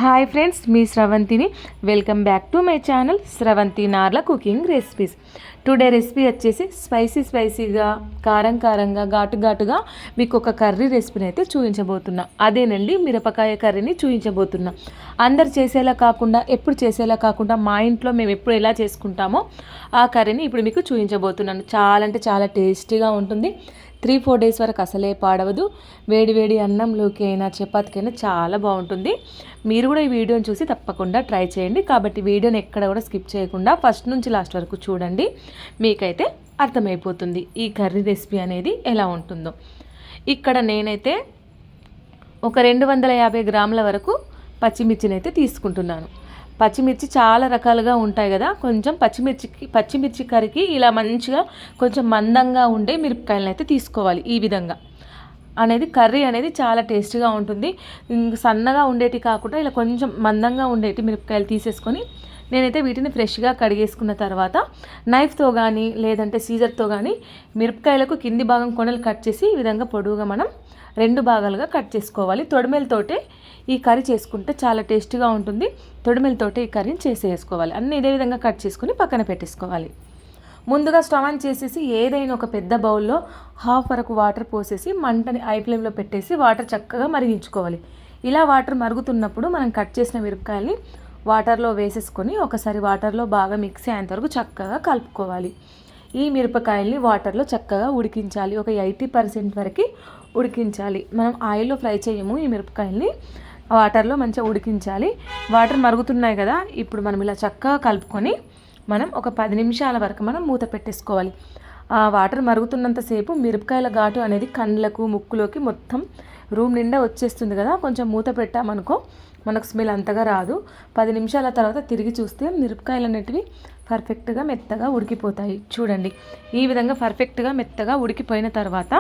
Hi friends, మీ స్రవంతిని. Welcome back to my channel Sravanthi Narla cooking recipes. Today recipe వచ్చేసి స్పైసీగా, కారంగా, ఘాటుగా మీకు ఒక కర్రీ రెసిపీని అయితే చూపించబోతున్నా. అదేనండి, మిరపకాయ కర్రీని చూపించబోతున్నా. అందరు చేసేలా కాకుండా, ఎప్పుడు చేసేలా కాకుండా, మా ఇంట్లో మేము ఎప్పుడు ఎలా చేసుకుంటామో ఆ కర్రీని ఇప్పుడు మీకు చూపించబోతున్నాను. చాలా అంటే చాలా టేస్టీగా ఉంటుంది. 3-4 డేస్ వరకు అసలే పాడవదు. వేడి అన్నంలోకి అయినా చపాతీకైనా చాలా బాగుంటుంది. మీరు కూడా ఈ వీడియోని చూసి తప్పకుండా ట్రై చేయండి. కాబట్టి వీడియోని ఎక్కడ కూడా స్కిప్ చేయకుండా ఫస్ట్ నుంచి లాస్ట్ వరకు చూడండి. మీకైతే అర్థమైపోతుంది ఈ కర్రీ రెసిపీ అనేది ఎలా ఉంటుందో. ఇక్కడ నేనైతే ఒక 250 గ్రాముల వరకు పచ్చిమిర్చిని అయితే తీసుకుంటున్నాను. పచ్చిమిర్చి చాలా రకాలుగా ఉంటాయి కదా. కొంచెం పచ్చిమిర్చి కర్రీకి ఇలా మంచిగా కొంచెం మందంగా ఉండే మిరపకాయలను అయితే తీసుకోవాలి. ఈ విధంగా అనేది కర్రీ అనేది చాలా టేస్టీగా ఉంటుంది. సన్నగా ఉండేటి కాకుండా ఇలా కొంచెం మందంగా ఉండేటి మిరపకాయలు తీసేసుకొని నేనైతే వీటిని ఫ్రెష్గా కడిగేసుకున్న తర్వాత నైఫ్తో కానీ లేదంటే సీజర్తో కానీ మిరపకాయలకు కింది భాగం కొనలు కట్ చేసి ఈ విధంగా పొడవుగా మనం 2 భాగాలుగా కట్ చేసుకోవాలి. తొడిమెలతోటే ఈ కర్రీ చేసుకుంటే చాలా టేస్టీగా ఉంటుంది. తొడిమెలతోటే ఈ కర్రీని చేసేసుకోవాలి. అన్నీ ఇదే విధంగా కట్ చేసుకుని పక్కన పెట్టేసుకోవాలి. ముందుగా స్టవ్ ఆన్ చేసేసి ఏదైనా ఒక పెద్ద బౌల్లో 1/2 వరకు వాటర్ పోసేసి మంటని హై ఫ్లేమ్లో పెట్టేసి వాటర్ చక్కగా మరిగించుకోవాలి. ఇలా వాటర్ మరుగుతున్నప్పుడు మనం కట్ చేసిన మిరపకాయల్ని వాటర్లో వేసేసుకొని ఒకసారి వాటర్లో బాగా మిక్స్ అయ్యేంత వరకు చక్కగా కలుపుకోవాలి. ఈ మిరపకాయల్ని వాటర్లో చక్కగా ఉడికించాలి. ఒక 80% వరకు ఉడికించాలి. మనం ఆయిల్లో ఫ్రై చేయము. ఈ మిరపకాయల్ని వాటర్లో మంచిగా ఉడికించాలి. వాటర్ మరుగుతున్నాయి కదా, ఇప్పుడు మనం ఇలా చక్కగా కలుపుకొని మనం ఒక 10 నిమిషాల వరకు మనం మూత పెట్టేసుకోవాలి. ఆ వాటర్ మరుగుతున్నంతసేపు మిరపకాయల ఘాటు అనేది కళ్ళకు ముక్కులోకి మొత్తం రూమ్ నిండా వచ్చేస్తుంది కదా. కొంచెం మూత పెట్టామనుకో మనకు స్మెల్ అంతగా రాదు. 10 నిమిషాల తర్వాత తిరిగి చూస్తే మిరపకాయలు అనేటివి పర్ఫెక్ట్గా మెత్తగా ఉడికిపోతాయి. చూడండి, ఈ విధంగా పర్ఫెక్ట్గా మెత్తగా ఉడికిపోయిన తర్వాత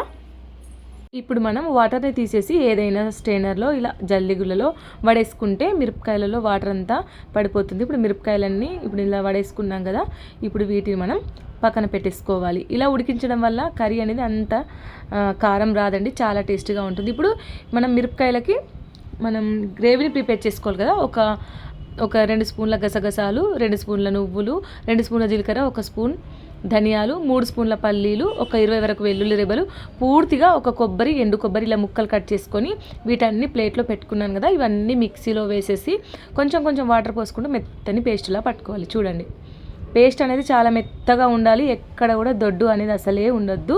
ఇప్పుడు మనం వాటర్ని తీసేసి ఏదైనా స్ట్రైనర్లో ఇలా జల్లిగులలో వడేసుకుంటే మిరపకాయలలో వాటర్ అంతా పడిపోతుంది. ఇప్పుడు మిరపకాయలన్నీ ఇప్పుడు ఇలా వడేసుకున్నాం కదా, ఇప్పుడు వీటిని మనం పక్కన పెట్టేసుకోవాలి. ఇలా ఉడికించడం వల్ల కర్రీ అనేది అంత కారం రాదండి, చాలా టేస్టీగా ఉంటుంది. ఇప్పుడు మనం మిరపకాయలకి మనం గ్రేవీని ప్రిపేర్ చేసుకోవాలి కదా. ఒక 2 స్పూన్ల గసగసాలు, 2 స్పూన్ల నువ్వులు, 2 స్పూన్ల జీలకర్ర, 1 స్పూన్ ధనియాలు, 3 స్పూన్ల పల్లీలు, ఒక 20 వరకు వెల్లుల్లి రెబ్బలు, పూర్తిగా ఒక ఎండు కొబ్బరి ఇలా ముక్కలు కట్ చేసుకొని వీటన్ని ప్లేట్లో పెట్టుకున్నాను కదా. ఇవన్నీ మిక్సీలో వేసేసి కొంచెం వాటర్ పోసుకుంటూ మెత్తని పేస్ట్లా పట్టుకోవాలి. చూడండి, పేస్ట్ అనేది చాలా మెత్తగా ఉండాలి. ఎక్కడ కూడా దొడ్డు అనేది అసలే ఉండొద్దు,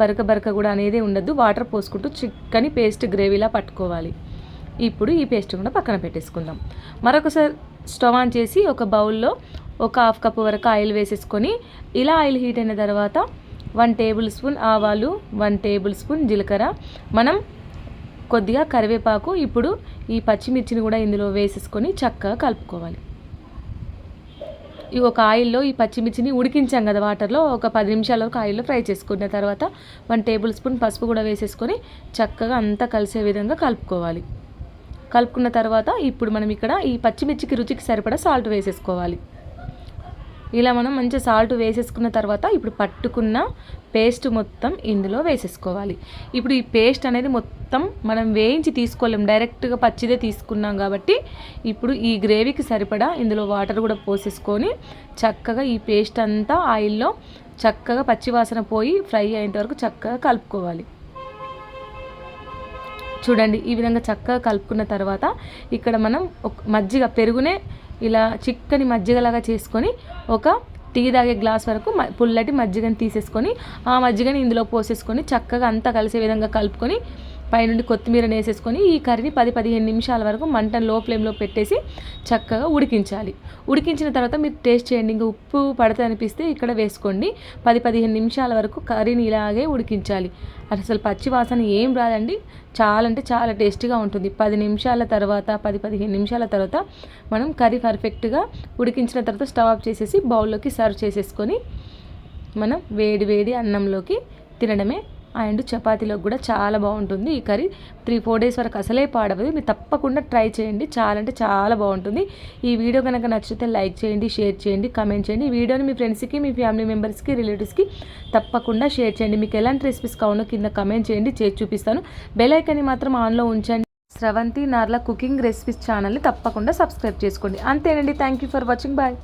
బరక కూడా అనేది ఉండొద్దు. వాటర్ పోసుకుంటూ చిక్కని పేస్ట్ గ్రేవీలా పట్టుకోవాలి. ఇప్పుడు ఈ పేస్ట్ కూడా పక్కన పెట్టేసుకుందాం. మరొకసారి స్టవ్ ఆన్ చేసి ఒక బౌల్లో ఒక 1/2 కప్పు వరకు ఆయిల్ వేసేసుకొని ఇలా ఆయిల్ హీట్ అయిన తర్వాత 1 టేబుల్ స్పూన్ ఆవాలు, 1 టేబుల్ స్పూన్ జీలకర్ర, మనం కొద్దిగా కరివేపాకు, ఇప్పుడు ఈ పచ్చిమిర్చిని కూడా ఇందులో వేసేసుకొని చక్కగా కలుపుకోవాలి. ఈ ఒక ఆయిల్లో ఈ పచ్చిమిర్చిని ఉడికించాం కదా వాటర్లో, ఒక 10 నిమిషాల వరకు ఆయిల్లో ఫ్రై చేసుకున్న తర్వాత 1 టేబుల్ స్పూన్ పసుపు కూడా వేసేసుకొని చక్కగా అంతా కలిసే విధంగా కలుపుకోవాలి. కలుపుకున్న తర్వాత ఇప్పుడు మనం ఇక్కడ ఈ పచ్చిమిర్చికి రుచికి సరిపడా సాల్ట్ వేసేసుకోవాలి. ఇలా మనం మంచిగా సాల్ట్ వేసేసుకున్న తర్వాత ఇప్పుడు పట్టుకున్న పేస్ట్ మొత్తం ఇందులో వేసేసుకోవాలి. ఇప్పుడు ఈ పేస్ట్ అనేది మొత్తం మనం వేయించి తీసుకోలేం, డైరెక్ట్గా పచ్చిదే తీసుకున్నాం కాబట్టి ఇప్పుడు ఈ గ్రేవీకి సరిపడా ఇందులో వాటర్ కూడా పోసేసుకొని చక్కగా ఈ పేస్ట్ అంతా ఆయిల్లో చక్కగా పచ్చివాసన పోయి ఫ్రై అయ్యేంత వరకు చక్కగా కలుపుకోవాలి. చూడండి, ఈ విధంగా చక్కగా కలుపుకున్న తర్వాత ఇక్కడ మనం మజ్జిగ, పెరుగునే ఇలా చిక్కని మజ్జిగలాగా చేసుకొని ఒక టీ తాగే గ్లాస్ వరకు పుల్లటి మజ్జిగని తీసేసుకొని ఆ మజ్జిగని ఇందులో పోసేసుకొని చక్కగా అంతా కలిసే విధంగా కలుపుకొని పైనుండి కొత్తిమీరని వేసేసుకొని ఈ కర్రీని 10-15 నిమిషాల వరకు మంటను లో ఫ్లేమ్లో పెట్టేసి చక్కగా ఉడికించాలి. ఉడికించిన తర్వాత మీరు టేస్ట్ చేయండి. ఇంకా ఉప్పు పడితే అనిపిస్తే ఇక్కడ వేసుకోండి. 10-15 నిమిషాల వరకు కర్రీని ఇలాగే ఉడికించాలి. అసలు పచ్చి వాసన ఏం రాదండి, చాలా అంటే చాలా టేస్టీగా ఉంటుంది. 10 నిమిషాల తర్వాత 10-15 నిమిషాల తర్వాత మనం కర్రీ పర్ఫెక్ట్గా ఉడికించిన తర్వాత స్టవ్ ఆఫ్ చేసేసి బౌల్లోకి సర్వ్ చేసేసుకొని మనం వేడి అన్నంలోకి తినడమే. అండ్ చపాతీలోకి కూడా చాలా బాగుంటుంది ఈ కర్రీ. 3-4 డేస్ వరకు అసలే పాడవదు. మీరు తప్పకుండా ట్రై చేయండి, చాలా అంటే చాలా బాగుంటుంది. ఈ వీడియో కనుక నచ్చితే లైక్ చేయండి, షేర్ చేయండి, కామెంట్ చేయండి. ఈ వీడియోని మీ ఫ్రెండ్స్కి, మీ ఫ్యామిలీ మెంబర్స్కి, రిలేటివ్స్కి తప్పకుండా షేర్ చేయండి. మీకు ఎలాంటి రెసిపీస్ కావాలో కింద కామెంట్ చేయండి, చేసి చూపిస్తాను. బెల్ ఐకాన్ని మాత్రం ఆన్లో ఉంచండి. స్రవంతి నార్ల కుకింగ్ రెసిపీస్ ఛానల్ని తప్పకుండా సబ్స్క్రైబ్ చేసుకోండి. అంతేనండి. Thank you for watching. Bye.